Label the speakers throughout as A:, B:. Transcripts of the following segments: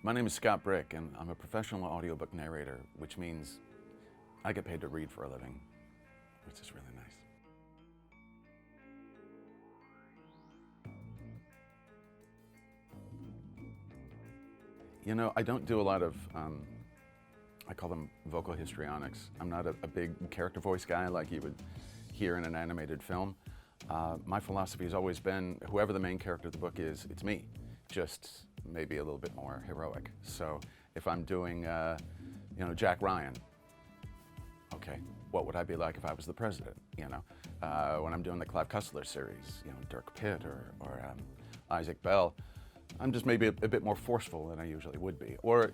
A: My name is Scott Brick, and I'm a professional audiobook narrator, which means I get paid to read for a living, which is really nice. You know, I don't do a lot of, I call them vocal histrionics. I'm not a big character voice guy like you would hear in an animated film. My philosophy has always been, whoever the main character of the book is, it's me, just maybe a little bit more heroic. So if I'm doing, Jack Ryan, okay, what would I be like if I was the president, When I'm doing the Clive Cussler series, Dirk, Pitt, or Isaac Bell, I'm just maybe a bit more forceful than I usually would be. Or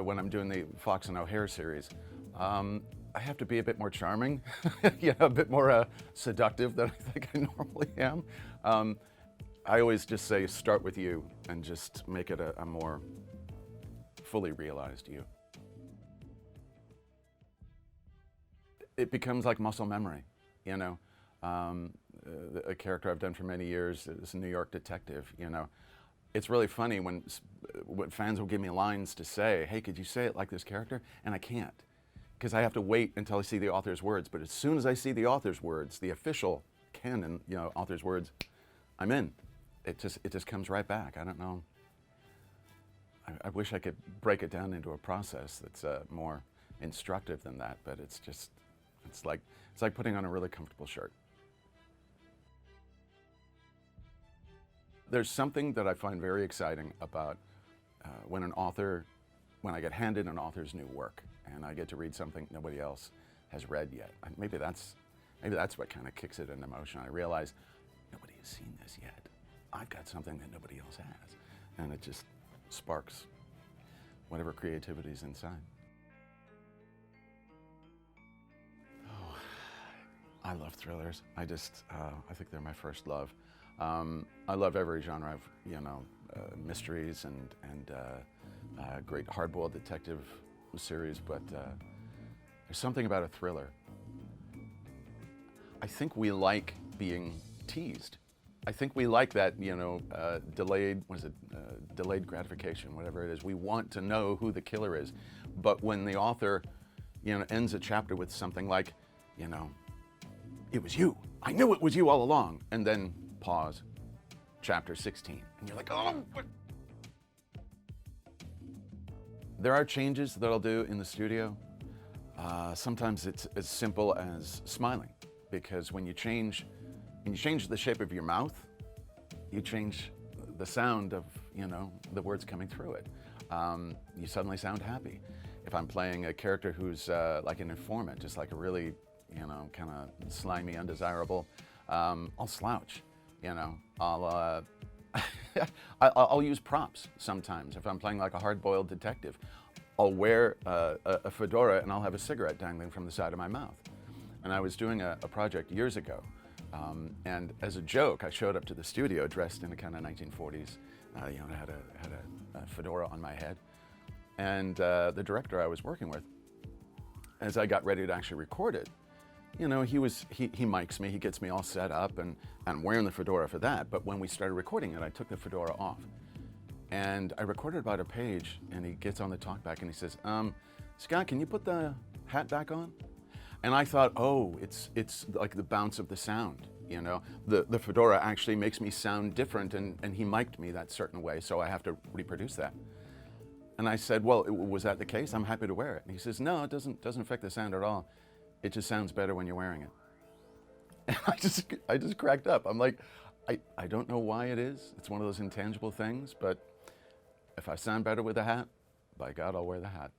A: when I'm doing the Fox and O'Hare series, I have to be a bit more charming, a bit more seductive than I think I normally am. I always just say, start with you and just make it a more fully realized you. It becomes like muscle memory, a character I've done for many years is a New York detective, It's really funny when fans will give me lines to say, hey, could you say it like this character? And I can't, because I have to wait until I see the author's words. But as soon as I see the author's words, the official canon, author's words, I'm in. It just comes right back. I don't know. I wish I could break it down into a process that's more instructive than that, but it's like putting on a really comfortable shirt. There's something that I find very exciting about when I get handed an author's new work and I get to read something nobody else has read yet. Maybe that's what kind of kicks it into motion. I realize nobody has seen this yet. I've got something that nobody else has. And it just sparks whatever creativity is inside. Oh, I love thrillers. I think they're my first love. I love every genre of, mysteries and great hard-boiled detective series, but there's something about a thriller. I think we like being teased. I think we like that, delayed gratification, whatever it is. We want to know who the killer is. But when the author, ends a chapter with something like, it was you. I knew it was you all along. And then pause, chapter 16. And you're like, oh, what? There are changes that I'll do in the studio. Sometimes it's as simple as smiling, because when you change the shape of your mouth, you change the sound of, the words coming through it. You suddenly sound happy. If I'm playing a character who's like an informant, just like a really, kind of slimy, undesirable, I'll slouch, I'll use props sometimes. If I'm playing like a hard-boiled detective, I'll wear a fedora and I'll have a cigarette dangling from the side of my mouth. And I was doing a project years ago, and as a joke, I showed up to the studio dressed in a kind of 1940s, I had a fedora on my head. And the director I was working with, as I got ready to actually record it, he mics me, he gets me all set up, and I'm wearing the fedora for that. But when we started recording it, I took the fedora off. And I recorded about a page, and he gets on the talkback and he says, Scott, can you put the hat back on? And I thought, oh, it's like the bounce of the sound, The fedora actually makes me sound different, and he mic'd me that certain way, so I have to reproduce that. And I said, well, was that the case? I'm happy to wear it. And he says, no, it doesn't affect the sound at all. It just sounds better when you're wearing it. And I just cracked up. I'm like, I don't know why it is. It's one of those intangible things, but if I sound better with a hat, by God, I'll wear the hat.